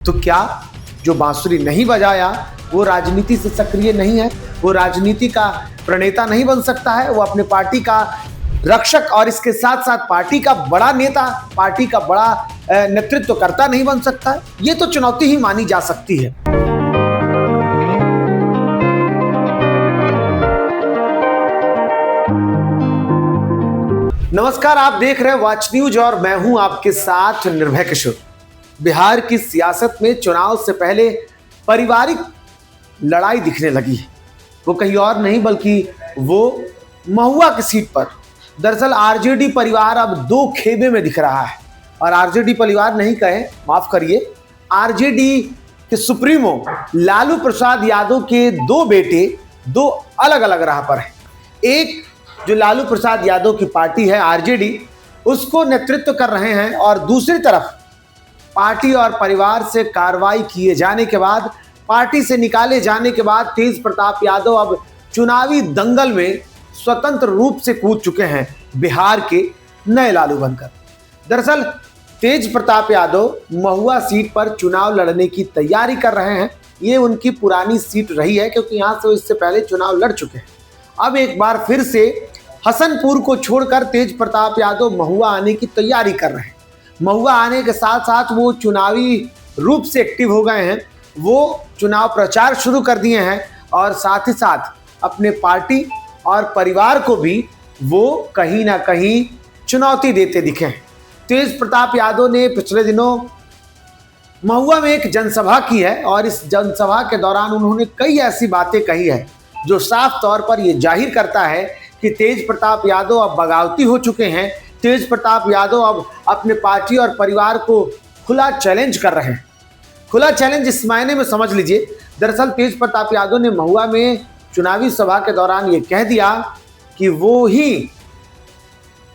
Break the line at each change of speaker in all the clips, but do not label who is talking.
तो क्या जो बांसुरी नहीं बजाया वो राजनीति से सक्रिय नहीं है, वो राजनीति का प्रणेता नहीं बन सकता है, वो अपने पार्टी का रक्षक और इसके साथ साथ पार्टी का बड़ा नेता, पार्टी का बड़ा नेतृत्वकर्ता नहीं बन सकता है? ये तो चुनौती ही मानी जा सकती है। नमस्कार, आप देख रहे हैं वॉच न्यूज और मैं हूं आपके साथ निर्भय किशोर। बिहार की सियासत में चुनाव से पहले पारिवारिक लड़ाई दिखने लगी है। वो कहीं और नहीं बल्कि वो महुआ की सीट पर। दरअसल आरजेडी परिवार अब दो खेमे में दिख रहा है। और आरजेडी परिवार नहीं कहें, माफ करिए, आरजेडी के सुप्रीमो लालू प्रसाद यादव के दो बेटे दो अलग अलग राह पर हैं। एक जो लालू प्रसाद यादव की पार्टी है आरजेडी, उसको नेतृत्व कर रहे हैं, और दूसरी तरफ पार्टी और परिवार से कार्रवाई किए जाने के बाद, पार्टी से निकाले जाने के बाद तेज प्रताप यादव अब चुनावी दंगल में स्वतंत्र रूप से कूद चुके हैं, बिहार के नए लालू बनकर। दरअसल तेज प्रताप यादव महुआ सीट पर चुनाव लड़ने की तैयारी कर रहे हैं। ये उनकी पुरानी सीट रही है, क्योंकि यहाँ से इससे पहले चुनाव लड़ चुके हैं। अब एक बार फिर से हसनपुर को छोड़कर तेज प्रताप यादव महुआ आने की तैयारी कर रहे हैं। महुआ आने के साथ साथ वो चुनावी रूप से एक्टिव हो गए हैं। वो चुनाव प्रचार शुरू कर दिए हैं, और साथ ही साथ अपने पार्टी और परिवार को भी वो कहीं ना कहीं चुनौती देते दिखे हैं। तेज प्रताप यादव ने पिछले दिनों महुआ में एक जनसभा की है, और इस जनसभा के दौरान उन्होंने कई ऐसी बातें कही है जो साफ तौर पर यह जाहिर करता है कि तेज प्रताप यादव अब बगावती हो चुके हैं। तेज प्रताप यादव अब अपने पार्टी और परिवार को खुला चैलेंज कर रहे हैं। खुला चैलेंज इस मायने में समझ लीजिए, दरअसल तेज प्रताप यादव ने महुआ में चुनावी सभा के दौरान ये कह दिया कि वो ही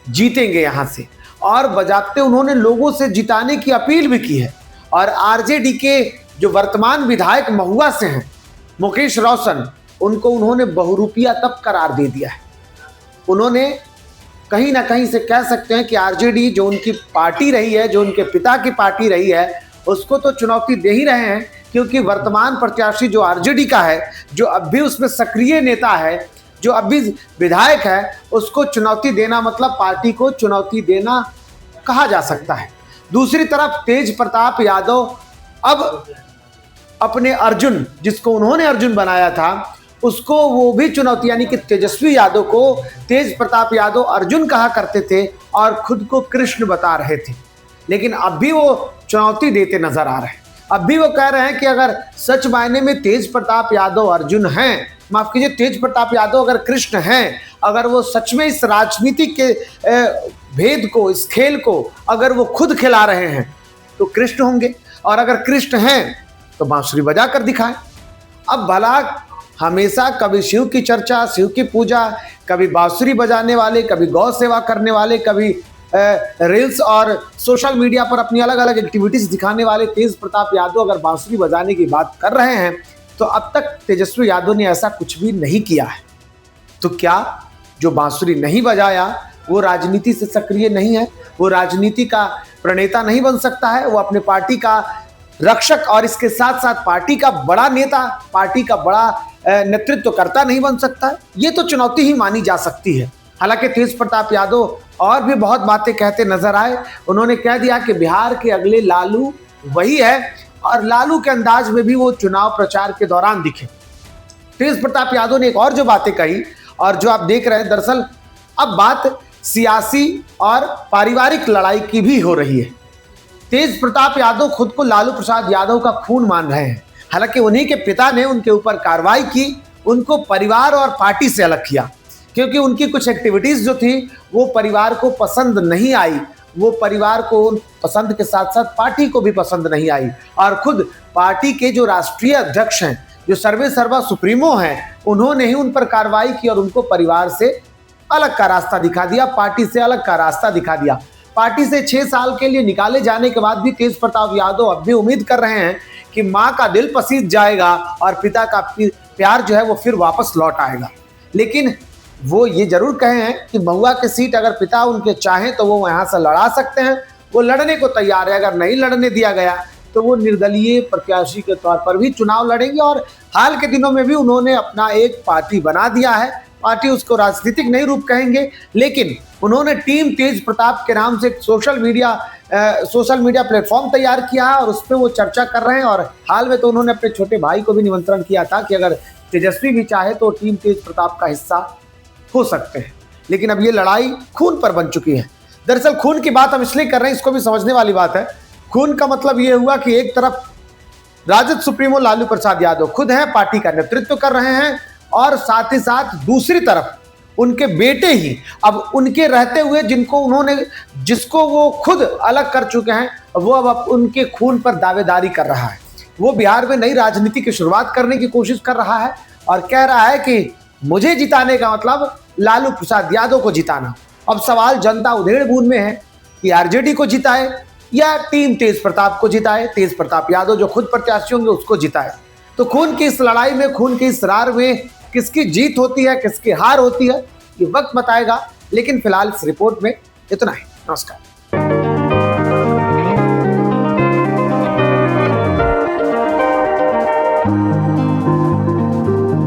जीतेंगे यहाँ से, और बजाते उन्होंने लोगों से जिताने की अपील भी की है। और आरजेडी के जो वर्तमान विधायक महुआ से हैं, मुकेश रोशन, उनको उन्होंने बहुरूपिया तब करार दे दिया है। उन्होंने कहीं ना कहीं से कह सकते हैं कि आरजेडी जो उनकी पार्टी रही है, जो उनके पिता की पार्टी रही है, उसको तो चुनौती दे ही रहे हैं, क्योंकि वर्तमान प्रत्याशी जो आरजेडी का है, जो अब भी उसमें सक्रिय नेता है, जो अब भी विधायक है, उसको चुनौती देना मतलब पार्टी को चुनौती देना कहा जा सकता है। दूसरी तरफ तेज प्रताप यादव अब अपने अर्जुन, जिसको उन्होंने अर्जुन बनाया था, उसको वो भी चुनौती, यानी कि तेजस्वी यादव को तेज प्रताप यादव अर्जुन कहा करते थे और खुद को कृष्ण बता रहे थे। लेकिन अब भी वो चुनौती देते नजर आ रहे हैं। अब भी वो कह रहे हैं कि अगर सच मायने में तेज प्रताप यादव अर्जुन हैं, माफ कीजिए, तेज प्रताप यादव अगर कृष्ण हैं, अगर वो सच में इस राजनीति के भेद को, इस खेल को अगर वो खुद खिला रहे हैं, तो कृष्ण होंगे। और अगर कृष्ण हैं तो बांसुरी बजा कर दिखाएं। अब भला हमेशा कभी शिव की चर्चा, शिव की पूजा, कभी बांसुरी बजाने वाले, कभी गौ सेवा करने वाले, कभी रील्स और सोशल मीडिया पर अपनी अलग अलग एक्टिविटीज दिखाने वाले तेज प्रताप यादव अगर बांसुरी बजाने की बात कर रहे हैं, तो अब तक तेजस्वी यादव ने ऐसा कुछ भी नहीं किया है। तो क्या जो बांसुरी नहीं बजाया वो राजनीति से सक्रिय नहीं है, वो राजनीति का प्रणेता नहीं बन सकता है, वो अपने पार्टी का रक्षक और इसके साथ साथ पार्टी का बड़ा नेता, पार्टी का बड़ा नेतृत्वकर्ता नहीं बन सकता है? ये तो चुनौती ही मानी जा सकती है। हालांकि तेज प्रताप यादव और भी बहुत बातें कहते नजर आए। उन्होंने कह दिया कि बिहार के अगले लालू वही है, और लालू के अंदाज में भी वो चुनाव प्रचार के दौरान दिखे। तेज प्रताप यादव ने एक और जो बातें कही, और जो आप देख रहे हैं, दरअसल अब बात सियासी और पारिवारिक लड़ाई की भी हो रही है। तेज प्रताप यादव खुद को लालू प्रसाद यादव का खून मान रहे हैं। हालांकि उन्हीं के पिता ने उनके ऊपर कार्रवाई की, उनको परिवार और पार्टी से अलग किया, क्योंकि उनकी कुछ एक्टिविटीज जो थी वो परिवार को पसंद नहीं आई। वो परिवार को पसंद के साथ साथ पार्टी को भी पसंद नहीं आई, और खुद पार्टी के जो राष्ट्रीय अध्यक्ष हैं, जो सर्वे सर्वा सुप्रीमो हैं, उन्होंने ही उन पर कार्रवाई की और उनको परिवार से अलग का रास्ता दिखा दिया, पार्टी से अलग का रास्ता दिखा दिया। पार्टी से 6 साल के लिए निकाले जाने के बाद भी तेज प्रताप यादव अब भी उम्मीद कर रहे हैं कि माँ का दिल पसीज जाएगा और पिता का प्यार जो है वो फिर वापस लौट आएगा। लेकिन वो ये जरूर कहे हैं कि महुआ की सीट अगर पिता उनके चाहें तो वो यहाँ से लड़ा सकते हैं, वो लड़ने को तैयार है। अगर नहीं लड़ने दिया गया तो वो निर्दलीय प्रत्याशी के तौर पर भी चुनाव लड़ेंगे। और हाल के दिनों में भी उन्होंने अपना एक पार्टी बना दिया है। पार्टी उसको राजनीतिक नहीं रूप कहेंगे, लेकिन उन्होंने टीम तेज प्रताप के नाम से एक सोशल मीडिया प्लेटफॉर्म तैयार किया है और उस पर वो चर्चा कर रहे हैं। और हाल में तो उन्होंने अपने छोटे भाई को भी निमंत्रण किया था कि अगर तेजस्वी भी चाहे तो टीम तेज प्रताप का हिस्सा हो सकते हैं। लेकिन अब ये लड़ाई खून पर बन चुकी है। दरअसल खून की बात हम इसलिए कर रहे हैं, इसको भी समझने वाली बात है। खून का मतलब ये हुआ कि एक तरफ राजद सुप्रीमो लालू प्रसाद यादव खुद हैं, पार्टी का नेतृत्व कर रहे हैं, और साथ ही साथ दूसरी तरफ उनके बेटे ही अब उनके रहते हुए जिसको वो खुद अलग कर चुके हैं, वो अब उनके खून पर दावेदारी कर रहा है। वो बिहार में नई राजनीति की शुरुआत करने की कोशिश कर रहा है और कह रहा है कि मुझे जिताने का मतलब लालू प्रसाद यादव को जिताना। अब सवाल जनता उधेड़ बुन में है कि आरजेडी को जिताए या टीम तेज प्रताप को जिताए, तेज प्रताप यादव जो खुद प्रत्याशी होंगे उसको जिताए। तो खून की इस लड़ाई में, खून की इस रार में किसकी जीत होती है, किसकी हार होती है, ये वक्त बताएगा। लेकिन फिलहाल इस रिपोर्ट में इतना ही। नमस्कार।